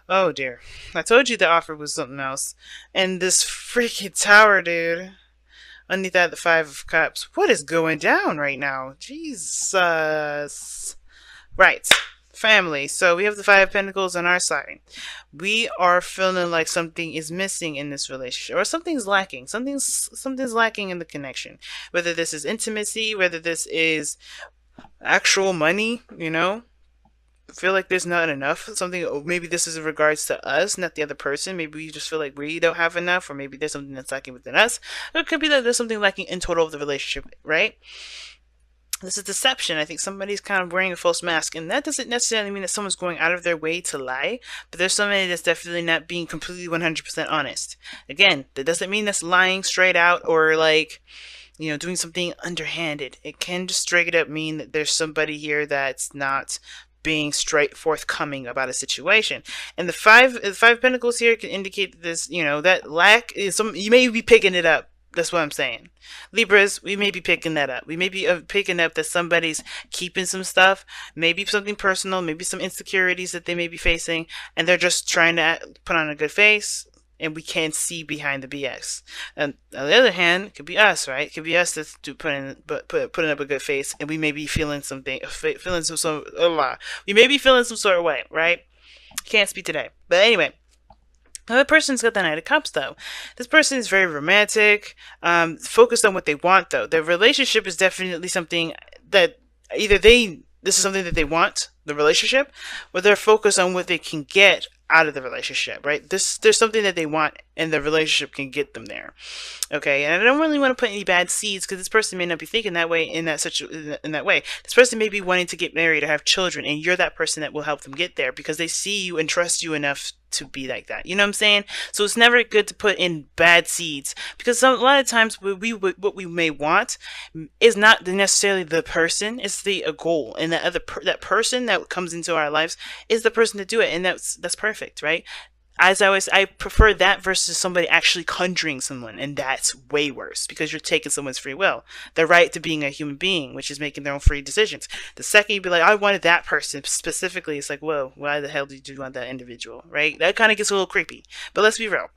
Oh dear. I told you the offer was something else. And this freaking tower, dude. Underneath that, the Five of Cups. What is going down right now? Jesus. Right. Family. So we have the Five of Pentacles on our side. We are feeling like something is missing in this relationship, or something's lacking. Something's lacking in the connection. Whether this is intimacy, whether this is actual money, feel like there's not enough. Something, maybe this is in regards to us, not the other person. Maybe we just feel like we don't have enough, or maybe there's something that's lacking within us. Or it could be that there's something lacking in total of the relationship, right? This is deception. I think somebody's kind of wearing a false mask, and that doesn't necessarily mean that someone's going out of their way to lie, but there's somebody that's definitely not being completely 100% honest. Again, that doesn't mean that's lying straight out, or like, doing something underhanded. It can just straight up mean that there's somebody here that's not being straight forthcoming about a situation. And the five pentacles here can indicate that this, that lack is some, you may be picking it up. That's what I'm saying. Libras, we may be picking that up. We may be picking up that somebody's keeping some stuff, maybe something personal, maybe some insecurities that they may be facing, and they're just trying to put on a good face, and we can't see behind the BS. And on the other hand, it could be us, right? It could be us that's putting up a good face, and we may be feeling something, we may be feeling some sort of way, right? Can't speak today, but anyway. Another person's got the Knight of Cups, though. This person is very romantic, focused on what they want, though. Their relationship is definitely something that this is something that they want, the relationship, or they're focused on what they can get out of the relationship, right? There's something that they want, and the relationship can get them there. Okay, and I don't really want to put any bad seeds, because this person may not be thinking that way in that way. This person may be wanting to get married or have children, and you're that person that will help them get there because they see you and trust you enough to be like that. You know what I'm saying? So it's never good to put in bad seeds, because a lot of times what we may want is not necessarily the person, it's the goal, and that person that comes into our lives is the person to do it, and that's perfect, right? As I prefer that versus somebody actually conjuring someone, and that's way worse because you're taking someone's free will, their right to being a human being, which is making their own free decisions. The second you be like, I wanted that person specifically, it's like, whoa, why the hell did you want that individual, right? That kind of gets a little creepy. But let's be real.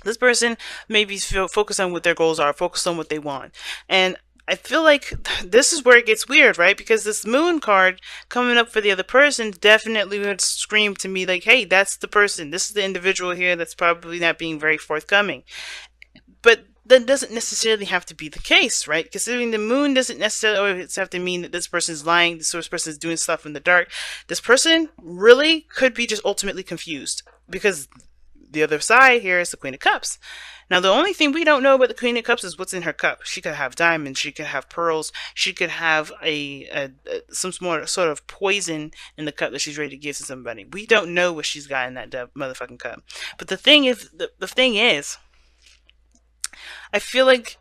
This person maybe focused on what their goals are, focused on what they want, and I feel like this is where it gets weird, right? Because this moon card coming up for the other person definitely would scream to me like, hey, that's the person. This is the individual here that's probably not being very forthcoming. But that doesn't necessarily have to be the case, right? Considering the moon doesn't necessarily always have to mean that this person is lying, this person is doing stuff in the dark. This person really could be just ultimately confused, because the other side here is the Queen of Cups. Now, the only thing we don't know about the Queen of Cups is what's in her cup. She could have diamonds, she could have pearls, she could have some sort of poison in the cup that she's ready to give to somebody. We don't know what she's got in that motherfucking cup. But the thing is, the thing is, I feel like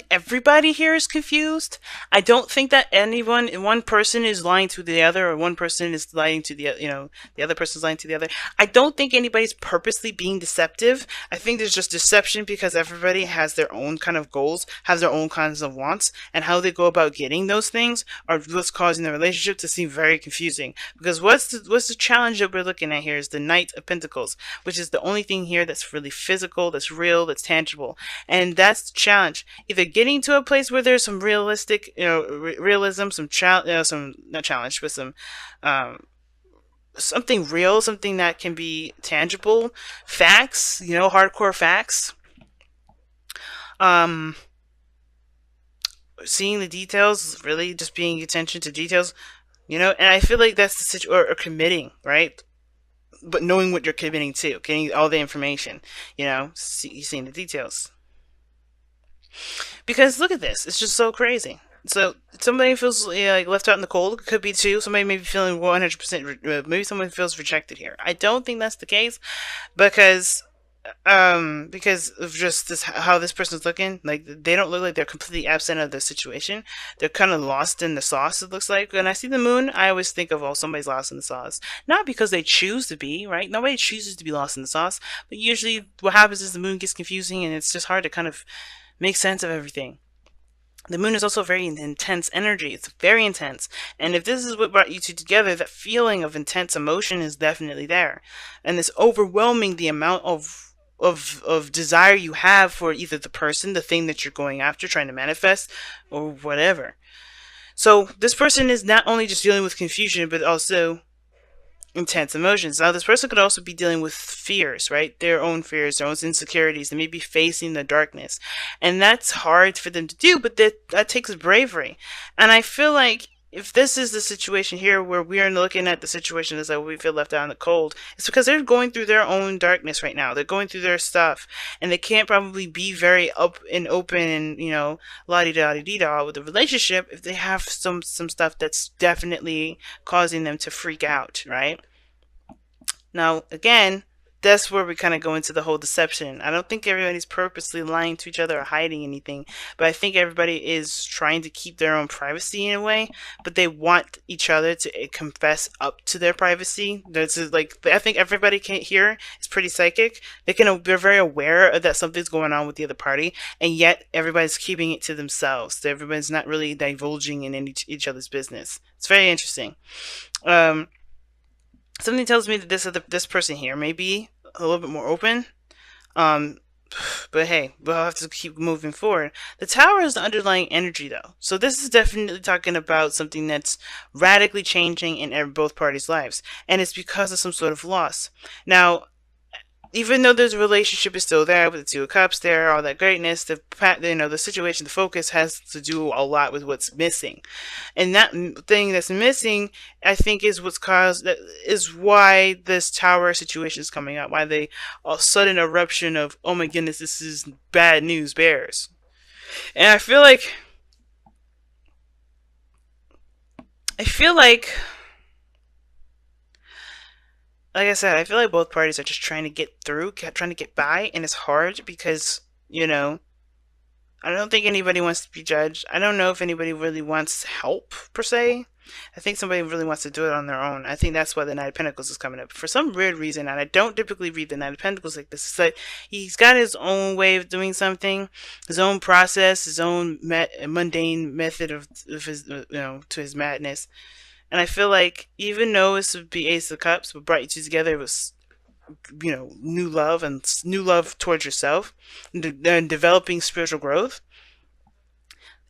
everybody here is confused. I don't think that one person is lying to the other, or one person is lying to the other person is lying to the other. I don't think anybody's purposely being deceptive. I think there's just deception because everybody has their own kind of goals, has their own kinds of wants, and how they go about getting those things are what's causing the relationship to seem very confusing. Because what's the challenge that we're looking at here is the Knight of Pentacles, which is the only thing here that's really physical, that's real, that's tangible. And that's the challenge. Either getting to a place where there's some realistic, realism, some not challenge, but some something real, something that can be tangible, facts, hardcore facts. Seeing the details, really just paying attention to details, and I feel like that's the situation, or committing, right? But knowing what you're committing to, getting all the information, seeing the details. Because look at this, it's just so crazy. So somebody feels like left out in the cold. It could be too. Somebody may be feeling 100%. Maybe someone feels rejected here. I don't think that's the case, because of just how this person's looking. Like, they don't look like they're completely absent of the situation. They're kind of lost in the sauce, it looks like. When I see the moon, I always think of, oh, somebody's lost in the sauce. Not because they choose to be, right? Nobody chooses to be lost in the sauce. But usually what happens is the moon gets confusing, and it's just hard to kind of make sense of everything. The moon is also very intense energy. It's very intense. And if this is what brought you two together, that feeling of intense emotion is definitely there. And it's overwhelming the amount of desire you have for either the person, the thing that you're going after, trying to manifest, or whatever. So this person is not only just dealing with confusion, but also intense emotions. Now, this person could also be dealing with fears, right? Their own fears, their own insecurities. They may be facing the darkness. And that's hard for them to do, but that takes bravery. And I feel like if this is the situation here where we are looking at the situation as like we feel left out in the cold, it's because they're going through their own darkness right now. They're going through their stuff, and they can't probably be very up and open and la di da di da with the relationship if they have some stuff that's definitely causing them to freak out, right? Now, again, that's where we kind of go into the whole deception. I don't think everybody's purposely lying to each other or hiding anything, but I think everybody is trying to keep their own privacy in a way, but they want each other to confess up to their privacy. That's like, I think everybody here is pretty psychic. They're very aware that something's going on with the other party, and yet everybody's keeping it to themselves. Everybody's not really divulging in each other's business. It's very interesting. Something tells me that this person here may be a little bit more open. Um, but hey, we'll have to keep moving forward. The tower is the underlying energy, though. So this is definitely talking about something that's radically changing in both parties' lives. And it's because of some sort of loss. Now, even though there's a relationship is still there with the Two of Cups there, all that greatness, the situation, the focus has to do a lot with what's missing. And that thing that's missing, I think, is why this tower situation is coming up. Why they a sudden eruption of, oh my goodness, this is bad news bears. And I feel like like I said, I feel like both parties are just trying to get through, trying to get by, and it's hard because, I don't think anybody wants to be judged. I don't know if anybody really wants help, per se. I think somebody really wants to do it on their own. I think that's why the Knight of Pentacles is coming up. For some weird reason, and I don't typically read the Knight of Pentacles like this, it's like he's got his own way of doing something, his own process, his own mundane method of his, to his madness. And I feel like even though this would be Ace of Cups, what brought you two together was, new love and new love towards yourself and developing spiritual growth.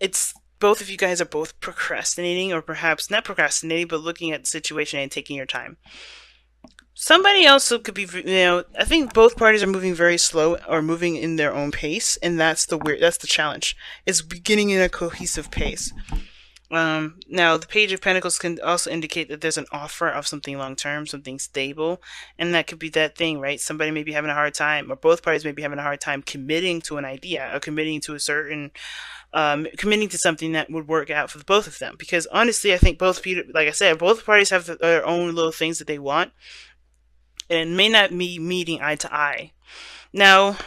It's both of you guys are both procrastinating, or perhaps not procrastinating, but looking at the situation and taking your time. Somebody else could be, I think both parties are moving very slow or moving in their own pace, and that's the challenge. It's beginning in a cohesive pace. Now, the Page of Pentacles can also indicate that there's an offer of something long-term, something stable, and that could be that thing, right? Somebody may be having a hard time, or both parties may be having a hard time committing to an idea, or committing to committing to something that would work out for the both of them. Because honestly, I think like I said, both parties have their own little things that they want, and it may not be meeting eye to eye. Now,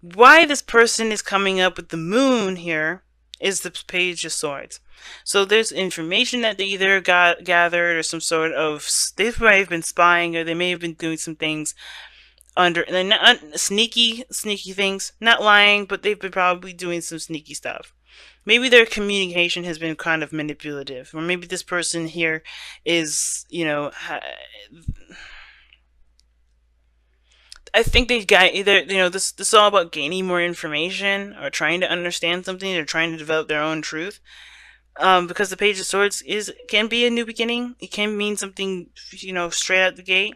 why this person is coming up with the moon here is the Page of Swords. So there's information that they either gathered, or some sort of, they may have been spying, or they may have been doing some things sneaky things, not lying, but they've been probably doing some sneaky stuff. Maybe their communication has been kind of manipulative, or maybe this person here is, I think they got either, this is all about gaining more information, or trying to understand something, or trying to develop their own truth. Because the Page of Swords can be a new beginning. It can mean something, straight out the gate.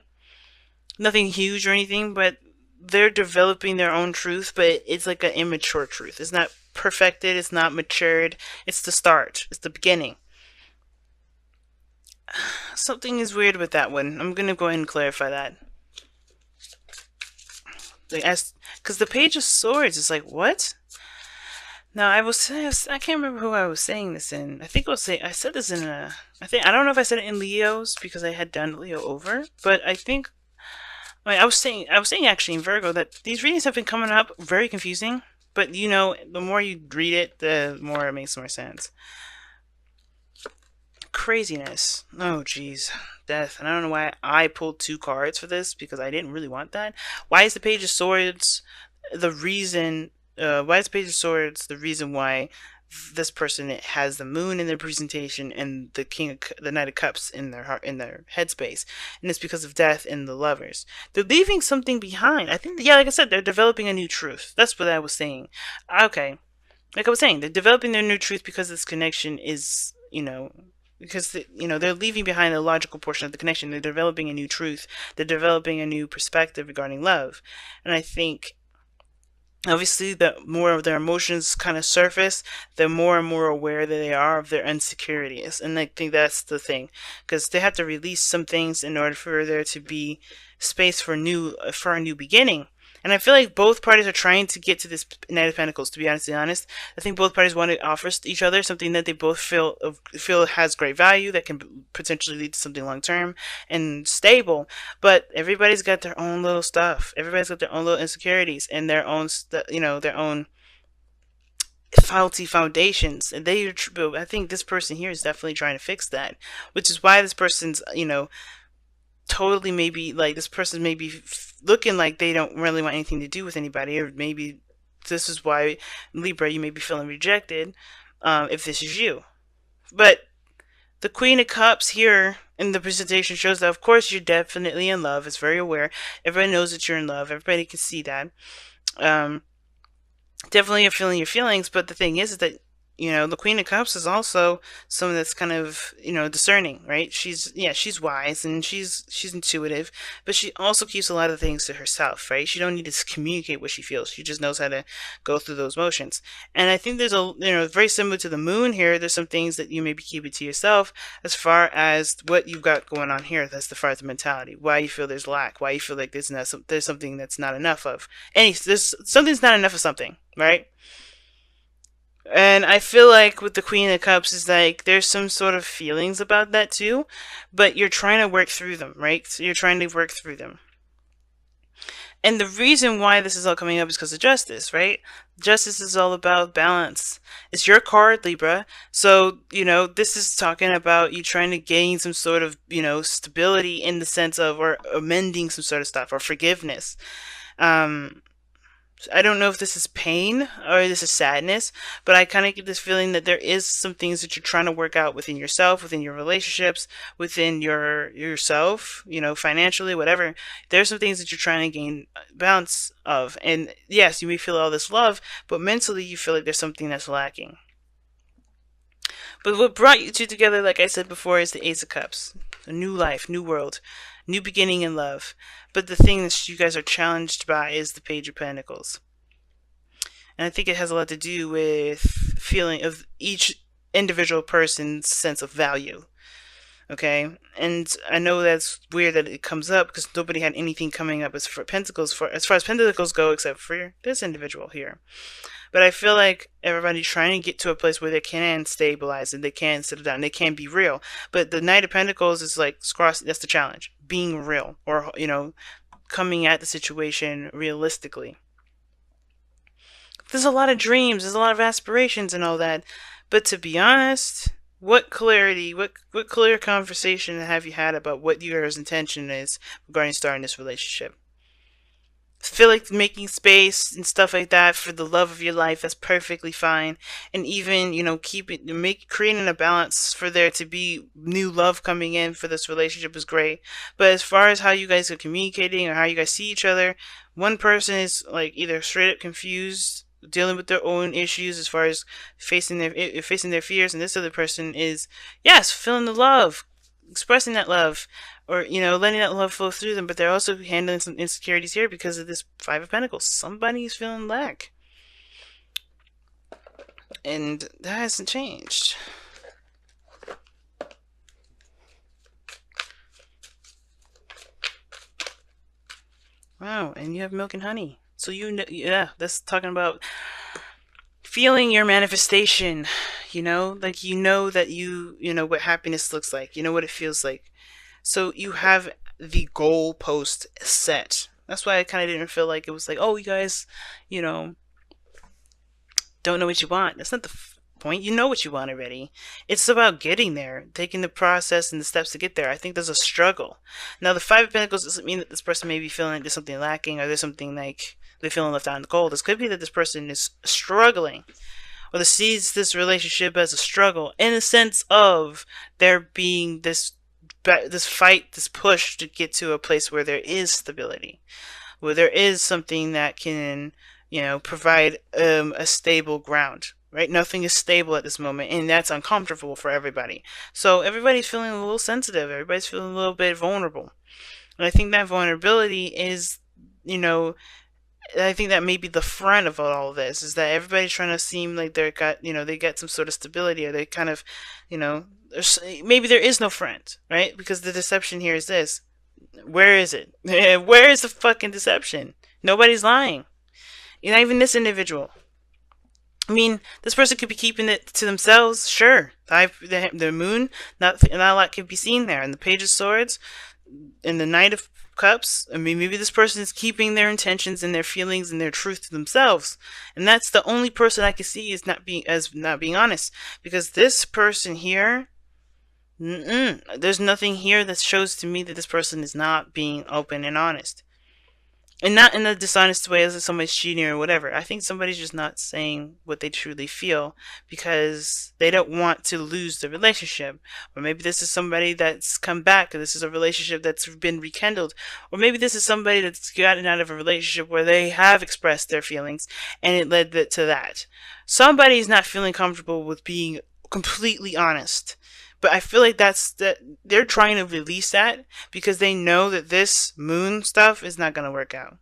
Nothing huge or anything, but they're developing their own truth, but it's like an immature truth. It's not perfected, it's not matured. It's the start. It's the beginning. Something is weird with that one. I'm gonna go ahead and clarify that. Because the Page of Swords is like, what? Now, I can't remember who I was saying this in. I think I said this in I don't know if I said it in Leo's, because I had done Leo over, but I was saying actually in Virgo that these readings have been coming up very confusing, but the more you read it, the more it makes more sense. Craziness. Oh, jeez. Death. And I don't know why I pulled 2 cards for this, because I didn't really want that. Why is the Page of Swords the reason? Why is the Page of Swords the reason why this person has the moon in their presentation and the Knight of Cups in their heart, in their headspace, and it's because of death and the lovers. They're leaving something behind. I think, yeah, like I said, they're developing a new truth. That's what I was saying. Okay, like I was saying, they're developing their new truth because this connection is, because they're leaving behind the logical portion of the connection. They're developing a new truth. They're developing a new perspective regarding love, and I think, obviously, the more of their emotions kind of surface, the more and more aware that they are of their insecurities. And I think that's the thing, because they have to release some things in order for there to be space for a new beginning. And I feel like both parties are trying to get to this Knight of Pentacles. To be honest, I think both parties want to offer each other something that they both feel has great value, that can potentially lead to something long term and stable. But everybody's got their own little stuff. Everybody's got their own little insecurities and their own, their own faulty foundations. And I think this person here is definitely trying to fix that, which is why this person's, totally, maybe like this person may be looking like they don't really want anything to do with anybody, or maybe this is why, Libra, you may be feeling rejected, if this is you. But the Queen of Cups here in the presentation shows that, of course, you're definitely in love. It's very aware. Everybody knows that you're in love. Everybody can see that. Definitely you're feeling your feelings, but the thing is that, the Queen of Cups is also someone that's kind of, discerning, right? She's wise and she's intuitive, but she also keeps a lot of things to herself, right? She don't need to communicate what she feels. She just knows how to go through those motions. And I think there's very similar to the moon here. There's some things that you may be keeping to yourself as far as what you've got going on here. That's as far as the mentality. Why you feel there's lack. Why you feel like there's something that's not enough of. Something's not enough of something, right? And I feel like with the Queen of Cups is like there's some sort of feelings about that too, but you're trying to work through them, right? So you're trying to work through them. And the reason why this is all coming up is because of justice, right? Justice is all about balance. It's your card, Libra. So, this is talking about you trying to gain some sort of, stability in the sense of, or amending some sort of stuff, or forgiveness. I don't know if this is pain or this is sadness, but I kind of get this feeling that there is some things that you're trying to work out within yourself, within your relationships, within yourself, financially, whatever. There's some things that you're trying to gain balance of. And yes, you may feel all this love, but mentally you feel like there's something that's lacking. But what brought you two together, like I said before, is the Ace of Cups. A new life, new world, new beginning in love. But the thing that you guys are challenged by is the Page of Pentacles. And I think it has a lot to do with feeling of each individual person's sense of value. Okay? And I know that's weird that it comes up because nobody had anything coming up as far as Pentacles go except for this individual here. But I feel like everybody's trying to get to a place where they can stabilize and they can settle down. They can be real. But the Knight of Pentacles is like, that's the challenge. Being real, or, coming at the situation realistically. There's a lot of dreams. There's a lot of aspirations and all that. But to be honest, what clarity, what clear conversation have you had about what your intention is regarding starting this relationship? Feel like making space and stuff like that for the love of your life, that's perfectly fine. And even, creating a balance for there to be new love coming in for this relationship is great. But as far as how you guys are communicating or how you guys see each other, one person is like either straight up confused, dealing with their own issues as far as facing their fears, and this other person is, yes, feeling the love, expressing that love, or letting that love flow through them. But they're also handling some insecurities here because of this Five of Pentacles. Somebody's feeling lack, and that hasn't changed. Wow, and you have milk and honey. So yeah, that's talking about feeling your manifestation. Like that you know what happiness looks like. You know what it feels like. So you have the goal post set. That's why I kind of didn't feel like it was like, oh, you guys, don't know what you want. That's not the point. You know what you want already. It's about getting there, taking the process and the steps to get there. I think there's a struggle. Now, the Five of Pentacles doesn't mean that this person may be feeling like there's something lacking or there's something like they're feeling left out in the cold. This could be that this person is struggling or that sees this relationship as a struggle, in the sense of there being this fight, this push to get to a place where there is stability, where there is something that can, provide a stable ground. Right? Nothing is stable at this moment, and that's uncomfortable for everybody. So everybody's feeling a little sensitive. Everybody's feeling a little bit vulnerable. And I think that vulnerability is, you know, I think that may be the front of all of this, is that everybody's trying to seem like they got some sort of stability, or they kind of, maybe there is no front, right? Because the deception here is this. Where is it? Where is the fucking deception? Nobody's lying. Not even this individual. I mean, this person could be keeping it to themselves, sure. The moon, not a lot could be seen there. And the Page of Swords, and the Knight of Cups, I mean, maybe this person is keeping their intentions and their feelings and their truth to themselves. And that's the only person I can see as not being honest. Because this person here, there's nothing here that shows to me that this person is not being open and honest. And not in a dishonest way as if somebody's cheating or whatever. I think somebody's just not saying what they truly feel because they don't want to lose the relationship. Or maybe this is somebody that's come back, or this is a relationship that's been rekindled. Or maybe this is somebody that's gotten out of a relationship where they have expressed their feelings and it led to that. Somebody's not feeling comfortable with being completely honest. But I feel like that they're trying to release that because they know that this moon stuff is not going to work out.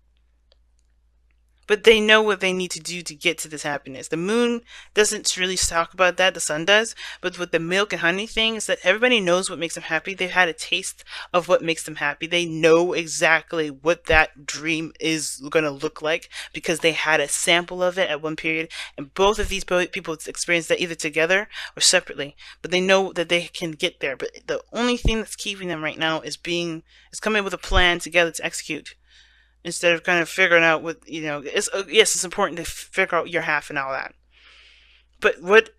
But they know what they need to do to get to this happiness. The moon doesn't really talk about that, the sun does. But with the milk and honey thing, is that everybody knows what makes them happy. They've had a taste of what makes them happy. They know exactly what that dream is going to look like because they had a sample of it at one period. And both of these people experienced that either together or separately. But they know that they can get there. But the only thing that's keeping them right now is coming with a plan together to execute. Instead of kind of figuring out yes, it's important to figure out your half and all that. But what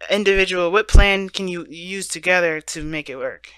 plan can you use together to make it work?